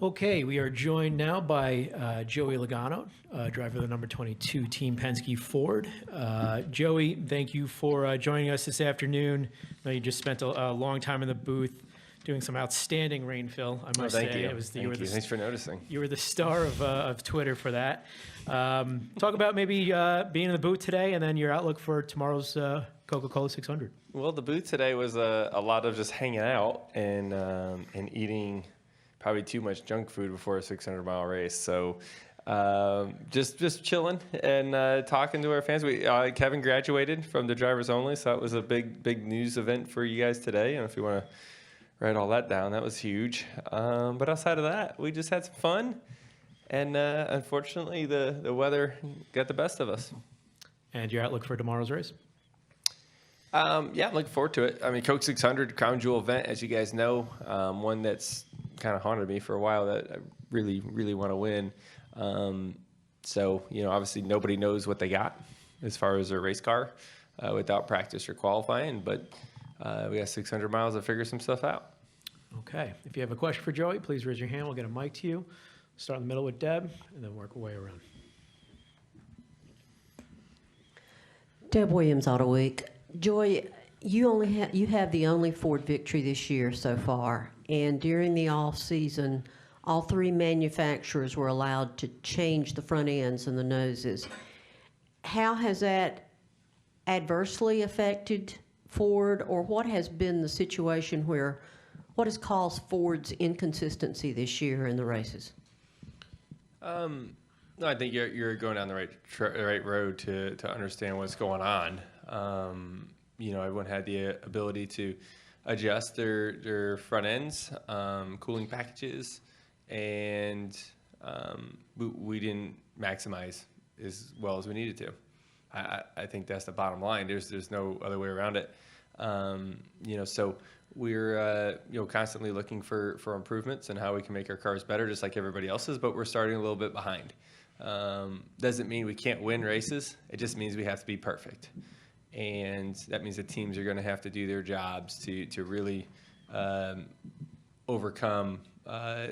Okay, we are joined now by Joey Logano, driver of the number 22 Team Penske Ford. Joey, thank you for joining us this afternoon. I know you just spent a long time in the booth doing some outstanding rain fill, I must say. Thank you. It was Thanks for noticing. You were the star of Twitter for that. Talk about maybe being in the booth today and then your outlook for tomorrow's Coca-Cola 600. Well, the booth today was a lot of just hanging out and eating probably too much junk food before a 600-mile race. So just chilling and talking to our fans. Kevin graduated from the drivers only, so that was a big news event for you guys today. And if you want to write all that down, that was huge. But outside of that, we just had some fun. And unfortunately, the weather got the best of us. And your outlook for tomorrow's race? Yeah, I'm looking forward to it. I mean, Coke 600, crown jewel event, as you guys know, one that's kind of haunted me for a while that I really, really want to win. So, obviously nobody knows what they got as far as their race car without practice or qualifying, but we got 600 miles to figure some stuff out. Okay. If you have a question for Joey, please raise your hand. We'll get a mic to you. Start in the middle with Deb, and then work our way around. Deb Williams, Auto Week. Joy, you have the only Ford victory this year so far, and during the off season, all three manufacturers were allowed to change the front ends and the noses. How has that adversely affected Ford, or what has been the situation what has caused Ford's inconsistency this year in the races? No, I think you're going down the right road to understand what's going on. Everyone had the ability to adjust their front ends, cooling packages, and we didn't maximize as well as we needed to. I think that's the bottom line. There's no other way around it. So we're constantly looking for improvements and how we can make our cars better, just like everybody else's. But we're starting a little bit behind. Doesn't mean we can't win races. It just means we have to be perfect. And that means the teams are going to have to do their jobs to really overcome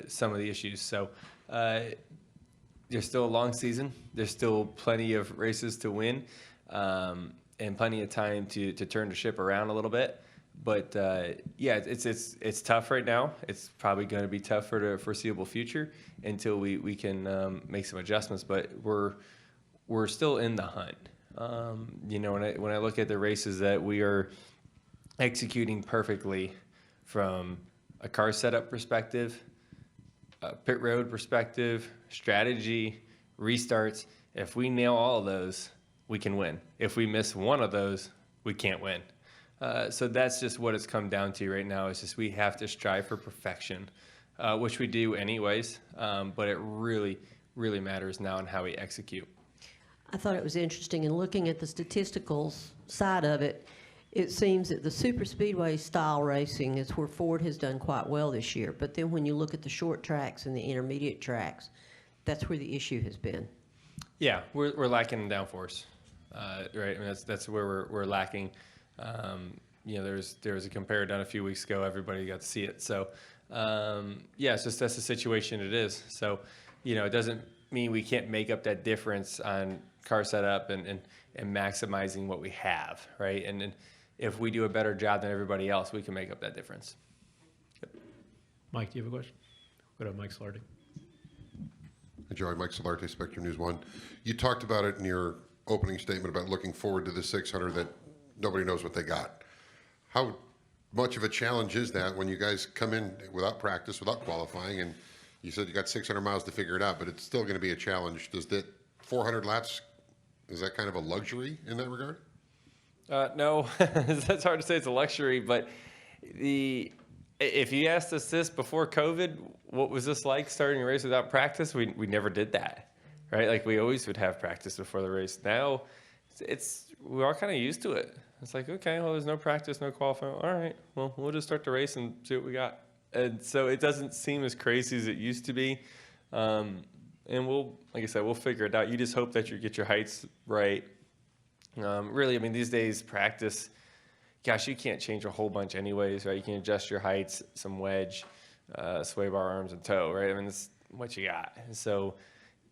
some of the issues. So there's still a long season. There's still plenty of races to win and plenty of time to turn the ship around a little bit. But, it's tough right now. It's probably going to be tough for the foreseeable future until we can make some adjustments. But we're still in the hunt. When I look at the races that we are executing perfectly from a car setup perspective, a pit road perspective, strategy, restarts, if we nail all of those, we can win. If we miss one of those, we can't win. So that's just what it's come down to right now. It's just we have to strive for perfection, which we do anyways, but it really, really matters now in how we execute. I thought it was interesting in looking at the statistical side of it. It seems that the super speedway style racing is where Ford has done quite well this year. But then when you look at the short tracks and the intermediate tracks, that's where the issue has been. Yeah, we're lacking in downforce, right? I mean, that's where we're lacking. There was a compare done a few weeks ago. Everybody got to see it. So, it's just that's the situation it is. So, it doesn't mean we can't make up that difference on car setup and maximizing what we have, right? And if we do a better job than everybody else, we can make up that difference. Yep. Mike, do you have a question? Go to Mike Solardi. Hey, Joey, Mike Solarte, Spectrum News 1. You talked about it in your opening statement about looking forward to the 600 that nobody knows what they got. How much of a challenge is that when you guys come in without practice, without qualifying, and you said you got 600 miles to figure it out, but it's still going to be a challenge. Does that 400 laps, is that kind of a luxury in that regard? No, that's hard to say it's a luxury, but if you asked us this before COVID, what was this like starting a race without practice? We never did that, right? Like we always would have practice before the race. Now we're all kind of used to it. It's like, okay, well, there's no practice, no qualifying. All right, well, we'll just start the race and see what we got. And so it doesn't seem as crazy as it used to be. And like I said, we'll figure it out. You just hope that you get your heights right. Really, I mean, these days, practice, gosh, you can't change a whole bunch anyways, right? You can adjust your heights, some wedge, sway bar arms and toe, right? I mean, that's what you got. And so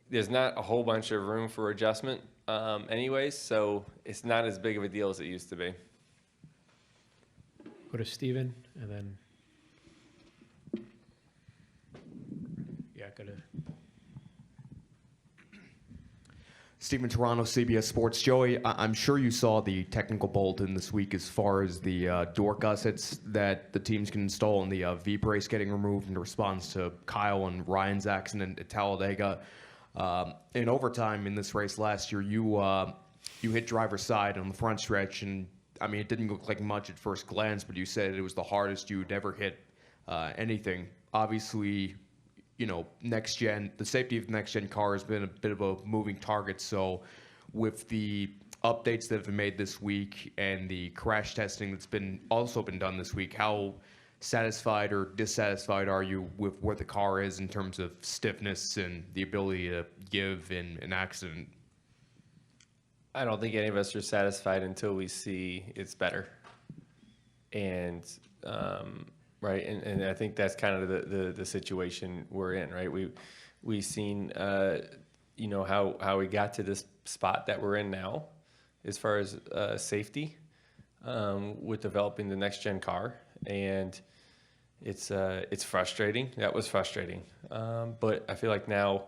there's not a whole bunch of room for adjustment anyways, so it's not as big of a deal as it used to be. Go to Steven, and then, yeah, go to, Stephen Toronto, CBS Sports. Joey, I'm sure you saw the technical bulletin this week as far as the door gussets that the teams can install and the V-brace getting removed in response to Kyle and Ryan's accident at Talladega. In overtime in this race last year, you hit driver's side on the front stretch, and I mean, it didn't look like much at first glance, but you said it was the hardest you'd ever hit anything. Obviously, you know, next gen, the safety of the next gen car has been a bit of a moving target. So with the updates that have been made this week and the crash testing that's also been done this week, how satisfied or dissatisfied are you with where the car is in terms of stiffness and the ability to give in an accident? I don't think any of us are satisfied until we see it's better. And, right, and I think that's kind of the situation we're in, right? We've seen, you know, how we got to this spot that we're in now as far as safety with developing the next gen car. And it's frustrating. That was frustrating. But I feel like now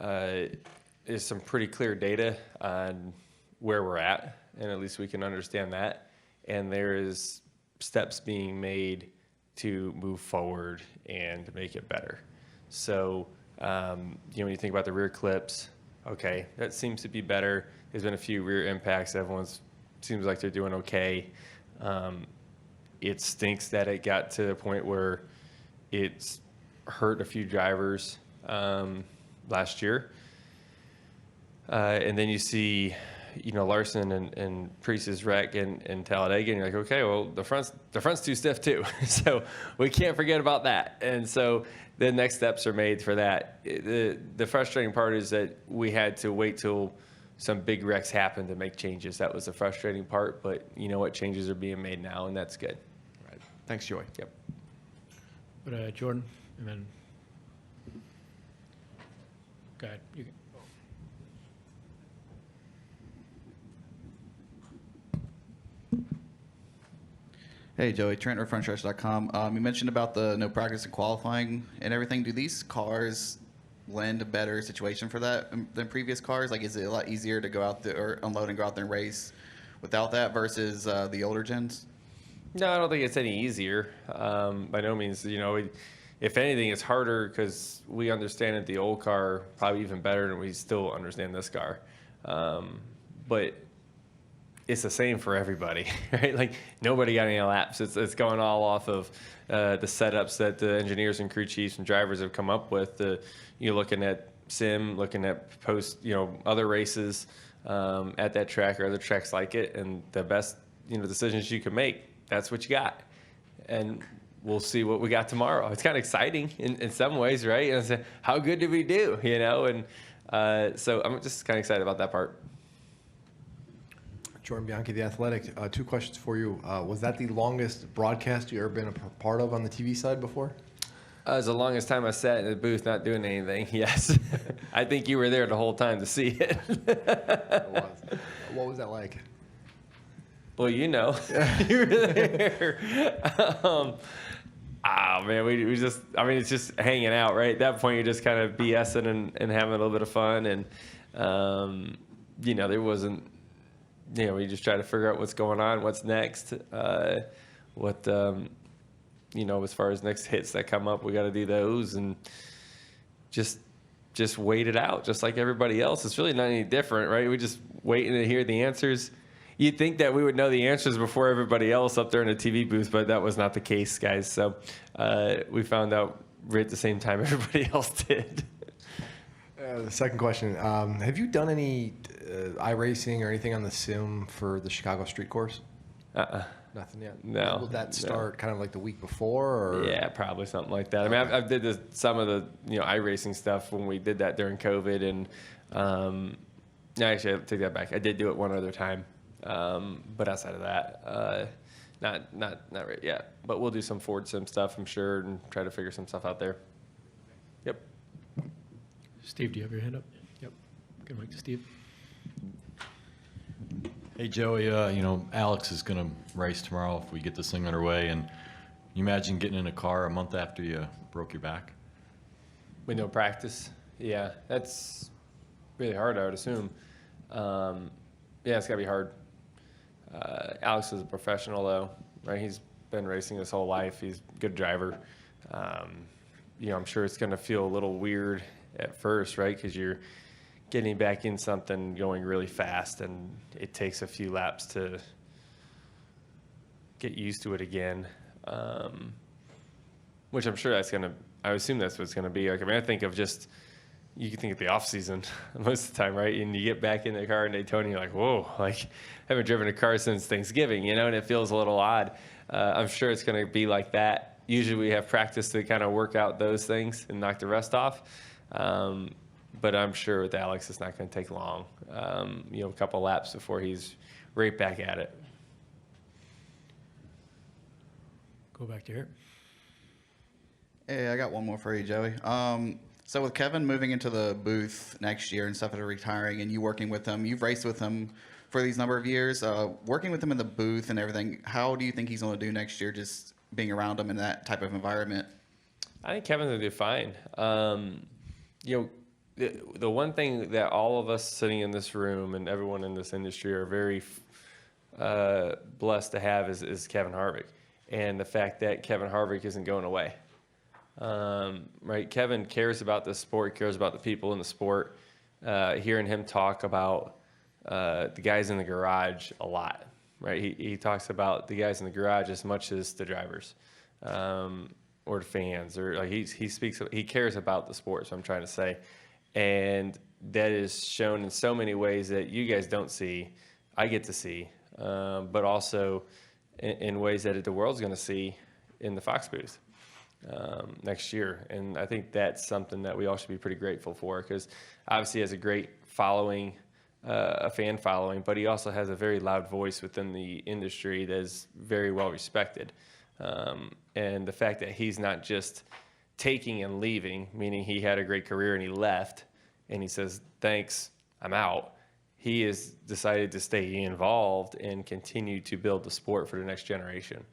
there's some pretty clear data on where we're at, and at least we can understand that. And there is steps being made to move forward and make it better. So, you know, when you think about the rear clips, okay, that seems to be better. There's been a few rear impacts. Everyone's seems like they're doing okay. It stinks that it got to the point where it's hurt a few drivers last year. And then you see, you know, Larson and Priest's wreck in Talladega, and you're like, okay, well, the front's too stiff too. So we can't forget about that. And so the next steps are made for that. The frustrating part is that we had to wait till some big wrecks happened to make changes. That was the frustrating part, but you know what, changes are being made now, and that's good. Right. Thanks, Joey. Yep. go to Jordan, and then, go ahead. You can. Hey, Joey, Trent or frontstretch.com. You mentioned about the no practice and qualifying and everything. Do these cars lend a better situation for that than previous cars? Like, is it a lot easier to go out there or unload and go out there and race without that versus the older gens? No, I don't think it's any easier. By no means, you know, if anything, it's harder because we understand it, the old car probably even better than we still understand this car. But it's the same for everybody, right? Like, nobody got any laps. It's going all off of the setups that the engineers and crew chiefs and drivers have come up with. You're looking at sim, looking at post, you know, other races at that track or other tracks like it, and the best, you know, decisions you can make, that's what you got. And we'll see what we got tomorrow. It's kind of exciting in some ways, right? And so how good did we do, you know? And so I'm just kind of excited about that part. Jordan Bianchi, The Athletic. Two questions for you. Was that the longest broadcast you ever been a part of on the TV side before? It was the longest time I sat in the booth not doing anything, yes. I think you were there the whole time to see it. It was. What was that like? Well, you know, you were there. Oh, man, we just, I mean, it's just hanging out, right? At that point, you're just kind of BSing and having a little bit of fun. And, you know, there wasn't, you know, we just try to figure out what's going on, what's next, you know, as far as next hits that come up, we got to do those and just wait it out, just like everybody else. It's really not any different, right? We just waiting to hear the answers. You'd think that we would know the answers before everybody else up there in the TV booth, but that was not the case, guys. So we found out right at the same time everybody else did. The second question, have you done any iRacing or anything on the sim for the Chicago street course? Nothing yet? No. Will that start kind of like the week before? Or? Yeah, probably something like that. I mean, I've did some of the, you know, iRacing stuff when we did that during COVID. And no, actually, I take that back. I did do it one other time. But outside of that, Not right yet, but we'll do some Ford Sim stuff, I'm sure, and try to figure some stuff out there. Yep. Steve, do you have your hand up? Yep. Good mic to Steve. Hey, Joey, Alex is going to race tomorrow if we get this thing underway. And you imagine getting in a car a month after you broke your back? With no practice? Yeah, that's really hard, I would assume. Yeah, it's got to be hard. Alex is a professional, though, right? He's been racing his whole life. He's a good driver. I'm sure it's going to feel a little weird at first, right? Because you're getting back in something going really fast, and it takes a few laps to get used to it again. Which I'm sure I assume that's what it's going to be. Like, I think of just, you can think of the off season most of the time, right? And you get back in the car in Daytona, you're like, whoa, like, I haven't driven a car since Thanksgiving, and it feels a little odd. I'm sure it's going to be like that. Usually we have practice to kind of work out those things and knock the rest off. But I'm sure with Alex, it's not going to take long. A couple laps before he's right back at it. Go back to here. Hey, I got one more for you, Joey. So with Kevin moving into the booth next year and stuff, and retiring, and you working with him, you've raced with him for these number of years. Working with him in the booth and everything, how do you think he's going to do next year, just being around him in that type of environment? I think Kevin's going to do fine. The one thing that all of us sitting in this room and everyone in this industry are very blessed to have is Kevin Harvick, and the fact that Kevin Harvick isn't going away. Right? Kevin cares about the sport, cares about the people in the sport. Hearing him talk about the guys in the garage a lot, right? He talks about the guys in the garage as much as the drivers, or the fans, or like he cares about the sport. So I'm trying to say, and that is shown in so many ways that you guys don't see, I get to see, but also in ways that the world's going to see in the Fox booth next year. And I think that's something that we all should be pretty grateful for, because obviously he has a great following, a fan following, but he also has a very loud voice within the industry that is very well respected. And the fact that he's not just taking and leaving, meaning he had a great career and he left and he says, thanks, I'm out. He has decided to stay involved and continue to build the sport for the next generation.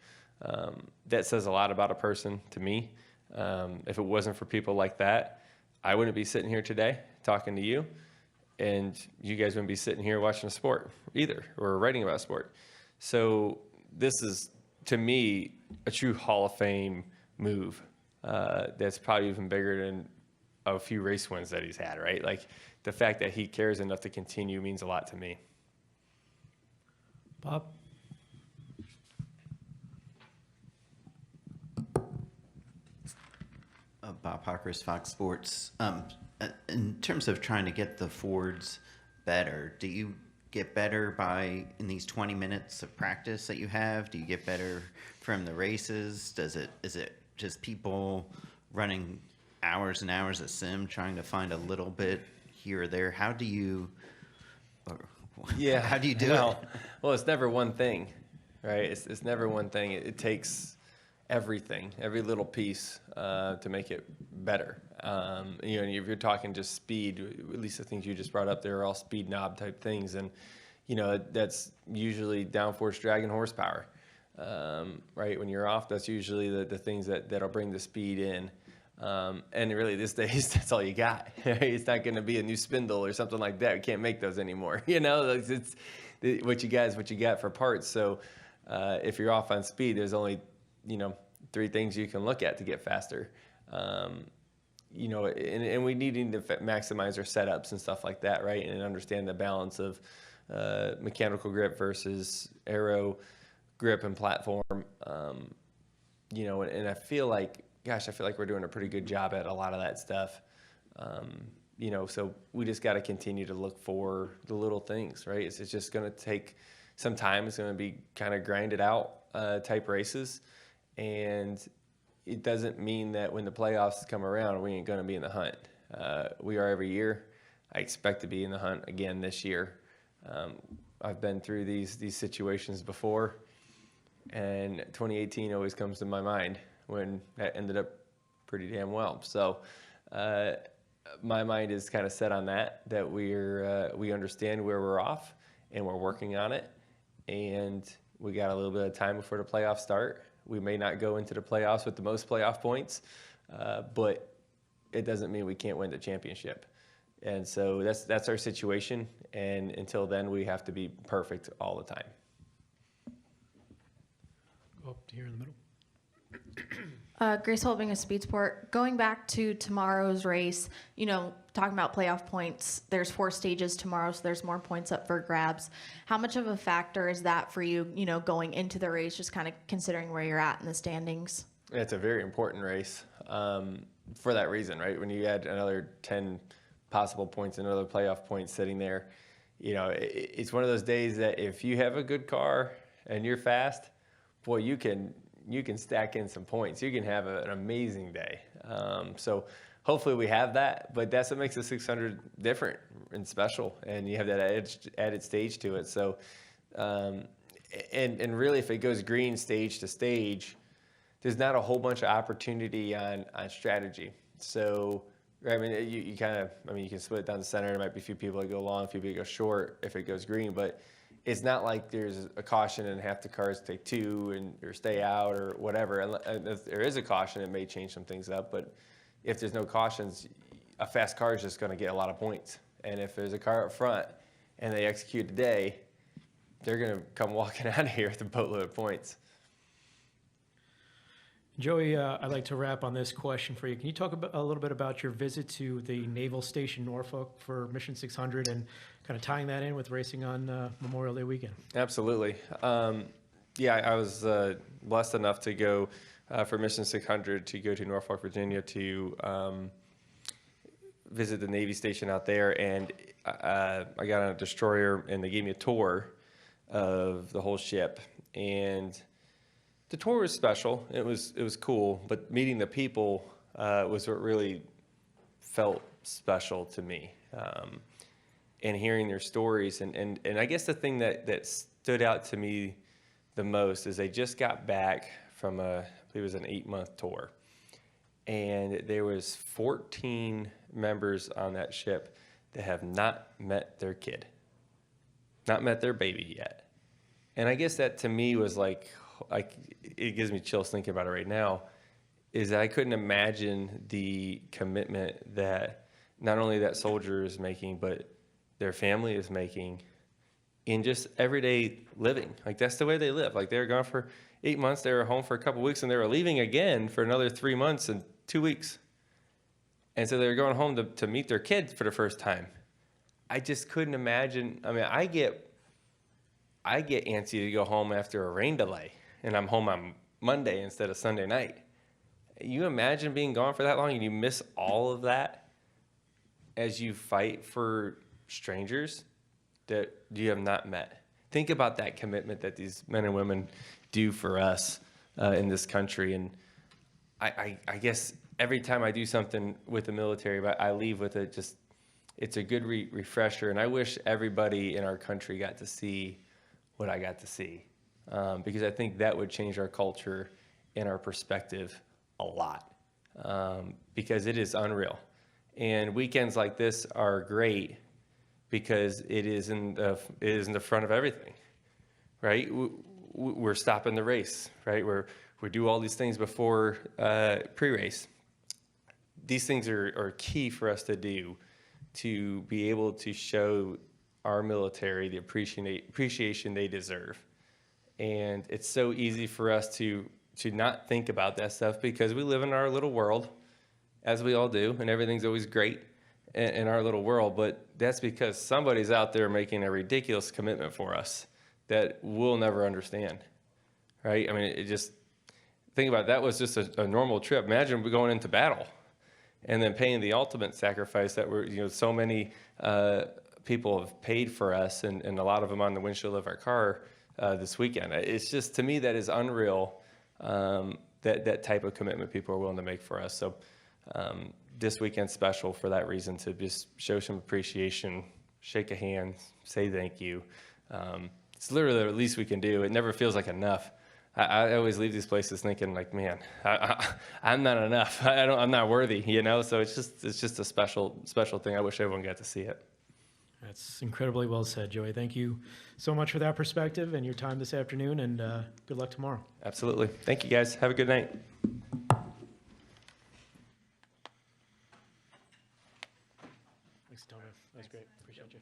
That says a lot about a person to me. If it wasn't for people like that, I wouldn't be sitting here today talking to you, and you guys wouldn't be sitting here watching a sport either, or writing about sport. So this is, to me, a true Hall of Fame move. That's probably even bigger than a few race wins that he's had, right? Like, the fact that he cares enough to continue means a lot to me. Bob? Bob Hawkers, Fox Sports. In terms of trying to get the Fords better, do you get better in these 20 minutes of practice that you have? Do you get better from the races? Is it just people running hours and hours of sim trying to find a little bit here or there? How do you do it? Well, it's never one thing, right? It's never one thing. It takes everything, every little piece to make it better. And if you're talking just speed, at least the things you just brought up there are all speed knob type things. And, that's usually downforce drag and horsepower, right? When you're off, that's usually the things that'll bring the speed in. And really these days, that's all you got. It's not going to be a new spindle or something like that. We can't make those anymore. It's what you got for parts. So if you're off on speed, there's only, 3 things you can look at to get faster. And we need to maximize our setups and stuff like that, right? And understand the balance of mechanical grip versus aero grip and platform. And I feel like we're doing a pretty good job at a lot of that stuff. So we just got to continue to look for the little things, right? It's just going to take some time. It's going to be kind of grinded out type races. And it doesn't mean that when the playoffs come around, we ain't going to be in the hunt. We are every year. I expect to be in the hunt again this year. I've been through these situations before. And 2018 always comes to my mind when that ended up pretty damn well. So my mind is kind of set on that we understand where we're off and we're working on it. And we got a little bit of time before the playoffs start. We may not go into the playoffs with the most playoff points, but it doesn't mean we can't win the championship. And so that's our situation. And until then, we have to be perfect all the time. Go up here in the middle. Grace Holving of Speed Sport. Going back to tomorrow's race, talking about playoff points, there's 4 stages tomorrow, so there's more points up for grabs. How much of a factor is that for you, going into the race, just kind of considering where you're at in the standings? It's a very important race for that reason, right? When you add another 10 possible points, another playoff point sitting there, it's one of those days that if you have a good car and you're fast, boy, you can stack in some points. You can have an amazing day. So hopefully we have that, but that's what makes the 600 different and special, and you have that added stage to it. So, and really, if it goes green stage to stage, there's not a whole bunch of opportunity on strategy. So, I mean, you can split it down the center. There might be a few people that go long, a few people that go short if it goes green, but it's not like there's a caution and half the cars take 2 or stay out or whatever. And if there is a caution, it may change some things up. But if there's no cautions, a fast car is just going to get a lot of points. And if there's a car up front and they execute today, they're going to come walking out of here with a boatload of points. Joey, I'd like to wrap on this question for you. Can you talk a little bit about your visit to the Naval Station Norfolk for Mission 600 and kind of tying that in with racing on Memorial Day weekend? Absolutely. I was blessed enough to go for Mission 600 to go to Norfolk, Virginia to visit the Navy station out there. And I got on a destroyer and they gave me a tour of the whole ship. And the tour was special. It was cool, but meeting the people was what really felt special to me. And hearing their stories, and I guess the thing that stood out to me the most is they just got back from I believe it was an 8-month tour, and there was 14 members on that ship that have not met their kid, not met their baby yet. And I guess that to me was like it gives me chills thinking about it right now, is that I couldn't imagine the commitment that not only that soldier is making, but their family is making in just everyday living. Like, that's the way they live. Like, they were gone for 8 months, they were home for a couple weeks, and they were leaving again for another 3 months and 2 weeks. And so they were going home to meet their kids for the first time. I just couldn't imagine. I mean, I get antsy to go home after a rain delay, and I'm home on Monday instead of Sunday night. You imagine being gone for that long and you miss all of that as you fight for strangers that you have not met. Think about that commitment that these men and women do for us in this country. And I guess every time I do something with the military, I leave with it just, it's a good refresher. And I wish everybody in our country got to see what I got to see. Because I think that would change our culture and our perspective a lot, because it is unreal. And weekends like this are great because it is in the front of everything, right? We're stopping the race, right? We do all these things before pre-race. These things are key for us to do to be able to show our military the appreciation they deserve. And it's so easy for us to not think about that stuff because we live in our little world, as we all do, and everything's always great in our little world. But that's because somebody's out there making a ridiculous commitment for us that we'll never understand, right? I mean, think about it, that was just a normal trip. Imagine we're going into battle and then paying the ultimate sacrifice that so many people have paid for us, and a lot of them on the windshield of our car this weekend. It's just, to me, that is unreal, that type of commitment people are willing to make for us. So this weekend's special for that reason, to just show some appreciation, shake a hand, say thank you. It's literally the least we can do. It never feels like enough I always leave these places thinking like, man, I'm not enough. I'm not worthy, you know. So it's just a special thing. I wish everyone got to see it. That's incredibly well said, Joey. Thank you so much for that perspective and your time this afternoon, and good luck tomorrow. Absolutely. Thank you, guys. Have a good night. Thanks, Tony. That was great. Appreciate you.